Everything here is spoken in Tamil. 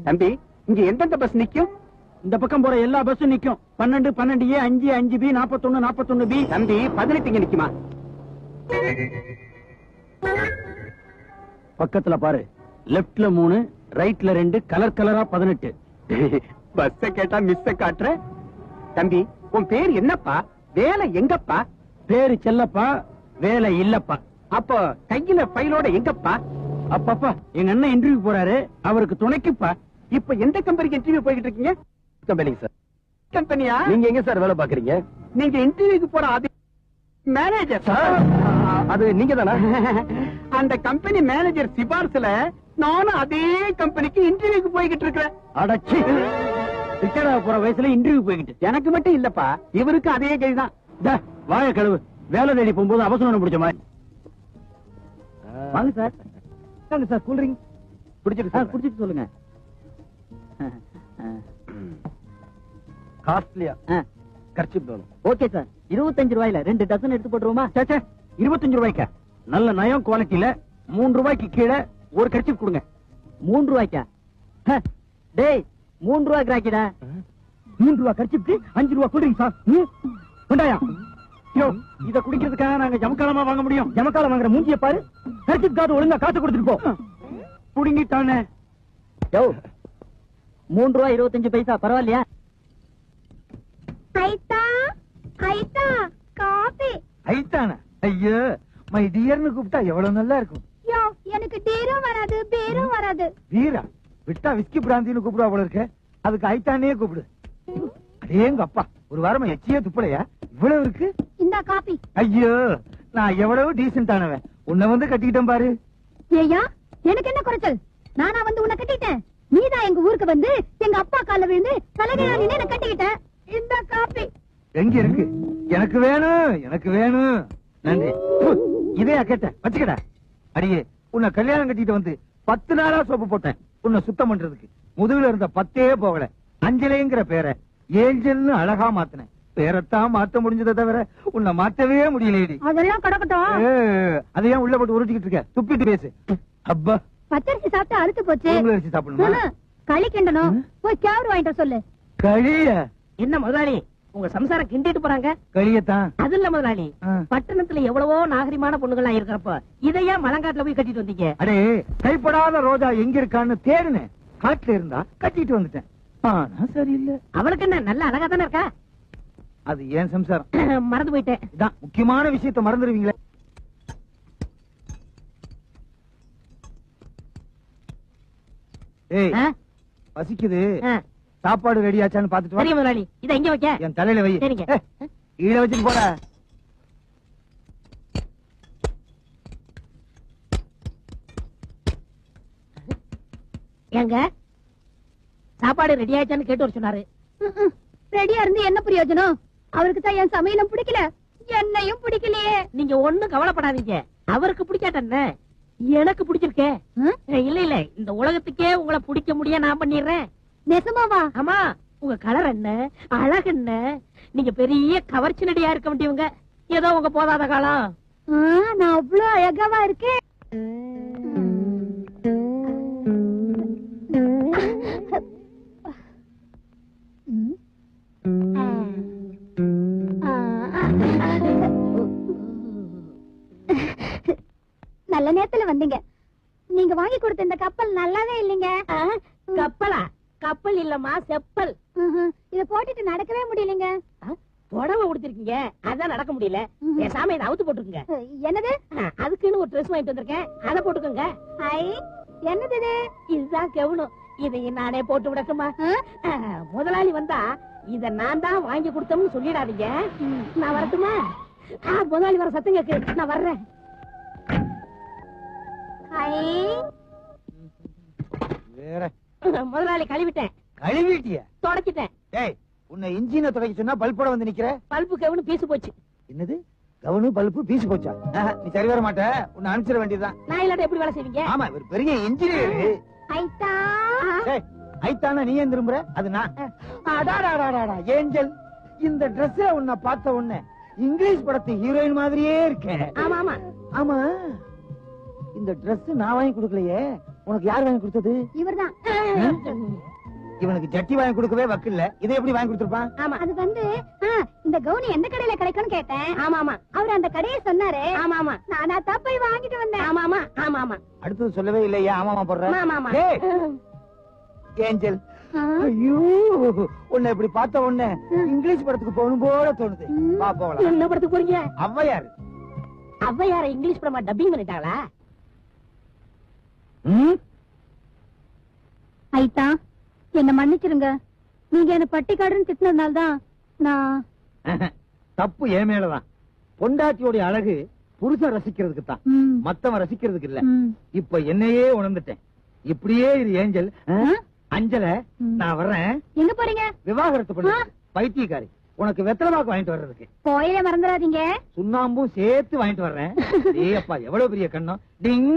தம்பி, இங்க எந்தெந்த பஸ் நிக்கும்? இந்த பக்கம் போற எல்லா பஸ்ஸும் நிக்கும். 12, 12A, 5, 5B, 41, 41B. தம்பி, 18 இங்க நிக்குமா? பக்கத்துல பாரு. லெப்ட்ல 3, ரைட்ல 2, கலர் கலரா 18. பஸ்ஸ கேட்டா மிஸ்ஸ காட்டுற. தம்பி, உன் பேர் என்னப்பா? வேலை எங்கப்பா? பேரு செல்லப்பா, வேலை இல்லப்பா. அப்போ கையில ஃபைலோட எங்கப்பா? அப்பப்பா, எங்க அண்ணன் இன்டர்வியூ போறாரு, அவருக்கு துணைக்குப்பா. இப்ப எந்த கம்பெனிக்கு இன்டர்வியூ போய்கிட்டு இருக்கீங்க? கம்பெனிங்க சார். கம்பெனியா? நீங்க எங்க சார் வேலை பாக்குறீங்க? நீங்க இன்டர்வியூக்கு போற அதே மேனேஜர் சார். அது நீங்க தானா? அந்த கம்பெனி மேனேஜர் சிபார்சுல நானும் அதே கம்பெனிக்கு இன்டர்வியூக்கு போய்கிட்டு இருக்கிறேன். அடச்சி, ரிட்டையர்ட் போற வயசுல இன்டர்வியூ போய்கிட்டு. எனக்கு மட்டும் இல்லப்பா, இவருக்கு அதே கைதான். வாய கழுவு. வேலை தேடி போகும்போது அவசரம் பிடிச்ச மாதிரி. வாங்க சார். வாங்க சார், கூல் ட்ரிங்க் குடிச்சிட்டு சொல்லுங்க. காஸ்ட்லியா கர்ச்சிப் வேணும். Okay sir. 25 ரூபாயில 2 டசன் எடுத்து போட்டுருவோமா? 25 ரூபாய்க்கா? நல்ல நயம் குவாலிட்டியில 3 ரூபாய்க்கு கீழே ஒரு கர்ச்சிப் கொடுங்க. 3 ரூபாய்க்கா? டேய், 3 ரூபாய்க்கு ராக்கிடா. 3 ரூபாய் கர்ச்சிப்க்கு 5 ரூபாய் கூல் ட்ரிங்க் சார். கொண்டாயா? யோ, இத குடிக்கிறதுக்காக நாங்க ஜமக்காலமா வாங்க முடியும்? ஜமக்காலம் வாங்குற மூஞ்சிய பாரு. கர்ச்சிப் காது ஒழுங்கா காசு கொடுத்துட்டு போ. புடுங்கிட்டானே. யோ, 3 ரூபாய் 25 பைசா பரவாயில்லையா? ஐத்தா ஐத்தா காபி. ஐத்தானா? ஐயோ, மை டியர்னு கூப்பிட்டா எவ்வளவு நல்லா இருக்கும். யோ, எனக்கு டீரும் வராது, பீரும் வராது. வீரா விட்டா விஸ்கி பிராந்தின்னு கூப்பிடுவா போல இருக்க. அதுக்கு ஐத்தானே கூப்பிடு. அடேங்க அப்பா, ஒரு வாரமா எச்சியே துப்பலையா? இவ்வளவு இருக்கு. இந்த காபி. ஐயோ, நான் எவ்வளவு டீசென்டானவன். உன்னை வந்து கட்டிக்கிட்டேன் பாரு. ஏய்யா, எனக்கு என்ன குறைச்சல்? நானா வந்து உன்னை கட்டிட்டேன்? நீதான் எங்க ஊருக்கு வந்து எங்க அப்பா கால்ல விழுந்து தலைகையா நின்னு என்ன கட்டிக்கிட்ட. இந்த காபி எங்க இருக்கு? எனக்கு வேணும், எனக்கு வேணும். நன்றி. இதையா கேட்டேன்? வச்சுக்கடா. அடியே, உன்னை கல்யாணம் கட்டிட்டு வந்து 10 நாளா சோப்பு போட்டேன் உன்னை சுத்தம் பண்றதுக்கு. முதுகுல இருந்த 10ஏ போகல. அஞ்சலிங்கிற பேரை ஏஞ்சல்னு அழகா மாத்தினேன். பேரத்தான் மாத்த முடிஞ்சதை தவிர உன்னை மாத்தவே முடியலடி. அதெல்லாம் கிடக்கட்டும். அதையா உள்ள போட்டு உருட்டிக்கிட்டு இருக்க? துப்பிட்டு பேசு. அப்பா, பச்சரிசி சாப்பிட்டு அழுத்து போச்சு. அரிசி சாப்பிடணுமா? களி கிண்டணும். போய் கேவரு வாங்கிட்டு சொல்லு. களிய? என்ன முதலாளி, உங்க சம்சாரம் கிண்டிட்டு போறாங்க? களியத்தான். அது இல்ல முதலாளி, பட்டணத்துல எவ்வளவோ நாகரிகமான பொண்ணுங்களா இருக்கிறப்ப இதையா மலங்காட்டுல போய் கட்டிட்டு வந்தீங்க? அடே, கைப்படாத ரோஜா எங்க இருக்கான்னு தேடுனேன். காட்டுல இருந்தா கட்டிட்டு வந்துட்டேன். ஆனா சரியில்லை. அவளுக்கு என்ன, நல்ல அழகா தானே இருக்கா? அது ஏன் சம்சாரம். மறந்து போயிட்டேன். இதான் முக்கியமான விஷயத்த மறந்துடுவீங்களே. ஏய், பசிக்குது. சாப்பாடு ரெடி ஆச்சான்னு பாத்துட்டு வா. சரி முதலாளி, இத எங்க வைக்க? என் தலையில வை. சரிங்க. கீழே வச்சுட்டு போற. ஏங்க, சாப்பாடு ரெடி ஆயிடுச்சான்னு கேட்டு வர சொன்னாரு. ரெடியா இருந்து என்ன பிரயோஜனம்? அவருக்கு தான் என் சமையலும் பிடிக்கல, என்னையும் பிடிக்கலையே. நீங்க ஒண்ணும் கவலைப்படாதீங்க. அவருக்கு பிடிக்காட்டே, எனக்கு பிடிச்சிருக்கே. இல்ல இல்ல, இந்த உலகத்துக்கே உங்களை பிடிக்க முடிய நான் பண்ணிடுறேன். நெசமாவா? ஆமா. உங்க கலர் என்ன, அழகு என்ன, நீங்க பெரிய கவர்ச்சி நடியா இருக்க வேண்டியவங்க. ஏதோ உங்க போதாத காலம். நான் அவ்வளவு அழகாவா இருக்கேன். நல்ல நேரத்துல வந்தீங்க. நீங்க வாங்கி கொடுத்த இந்த கப்பல் நல்லாவே இல்லைங்க. கப்பலா? கப்பல் இல்லம்மா, செப்பல். இத போட்டுட்டு நடக்கவே முடியலங்க. புடவை உடுத்திருக்கீங்க, அதான் நடக்க முடியல. பேசாம இதை அவுத்து போட்டுருங்க. என்னது? அதுக்குன்னு ஒரு ட்ரெஸ் வாங்கிட்டு வந்திருக்கேன், அதை போட்டுக்கோங்க. என்னது இது? இதுதான் கெவனும். இதையும் நானே போட்டு விடட்டுமா? முதலாளி வந்தா இத நான் தான் வாங்கி கொடுத்தோம்னு சொல்லிடாதீங்க. நான் வரட்டுமா? முதலாளி வர சத்தம் கேக்கு, நான் வர்றேன். வேற முதலாளி கழுவிட்டேன். கழுவிட்டிய? தொடச்சிட்டேன். ஏய், உன்னை இன்ஜினை துடைக்க சொன்னா பல்போட வந்து நிக்கிற. பல்பு கெவனு பீசு போச்சு. என்னது? கவனு பல்பு பீசு போச்சா? நீ சரி வர மாட்ட, உன்னை அனுப்பிச்சிட வேண்டியதுதான். நான் இல்லாட்ட எப்படி வேலை செய்வீங்க? ஆமா, ஒரு பெரிய இன்ஜினியர். ஐத்தானா நீ ஏன் திரும்புற? அது நான். அடாடாடாடா ஏஞ்சல், இந்த டிரெஸ்ல உன்னை பார்த்த உடனே இங்கிலீஷ் படத்து ஹீரோயின் மாதிரியே இருக்கேன். ஆமா ஆமா ஆமா, இந்த டிரெஸ் நான் வாங்கி கொடுக்கலையே, உனக்கு யார் வாங்கி கொடுத்தது? இவர்தான். இவனுக்கு ஜட்டி வாங்கி கொடுக்கவே வக்கில்ல, இதை எப்படி வாங்கி கொடுத்துருப்பான்? ஆமா அது வந்து இந்த கவுனி எந்த கடையில கிடைக்கும்னு கேட்டேன். ஆமா ஆமா அவர் அந்த கடையை சொன்னாரு. ஆமா ஆமா நானா தான் போய் வாங்கிட்டு வந்தேன். ஆமா ஆமா ஆமா ஆமா அடுத்தது சொல்லவே இல்லையா? ஆமாமா போடுற. ஆமா ஆமா டேய், ஏஞ்சல், ஐயோ, உன்னை இப்படி பார்த்த உடனே இங்கிலீஷ் படத்துக்கு போகணும் போல தோணுது. வா போகலாம். என்ன படத்துக்கு போறீங்க? ஔவையார். ஔவையார இங்கிலீஷ் படமா டப்பிங் பண்ணிட்டாங்களா? ஐட்டா, என்ன மன்னிச்சிருங்க. நீங்க என்ன பட்டிக்காடுன்னு திட்டினதுனால தான் நான் தப்பு என் மேலதான். பொண்டாட்டியோட அழகு புருஷன் ரசிக்கிறதுக்கு தான், மத்தவன் ரசிக்கிறதுக்கு இல்ல. இப்ப என்னையே உணர்ந்துட்டேன். இப்படியே இது ஏஞ்சல். அஞ்சல, நான் வர்றேன். எங்க போறீங்க? விவாகரத்து பண்ண பைத்தியக்காரி, உனக்கு வெத்தலை பாக்கு வாங்கிட்டு வர்றதுக்கு. கோயில மறந்துடாதீங்க. சுண்ணாம்பும் சேர்த்து வாங்கிட்டு வர்றேன். ஏ அப்பா, எவ்வளவு பெரிய கண்ணம். டிங்.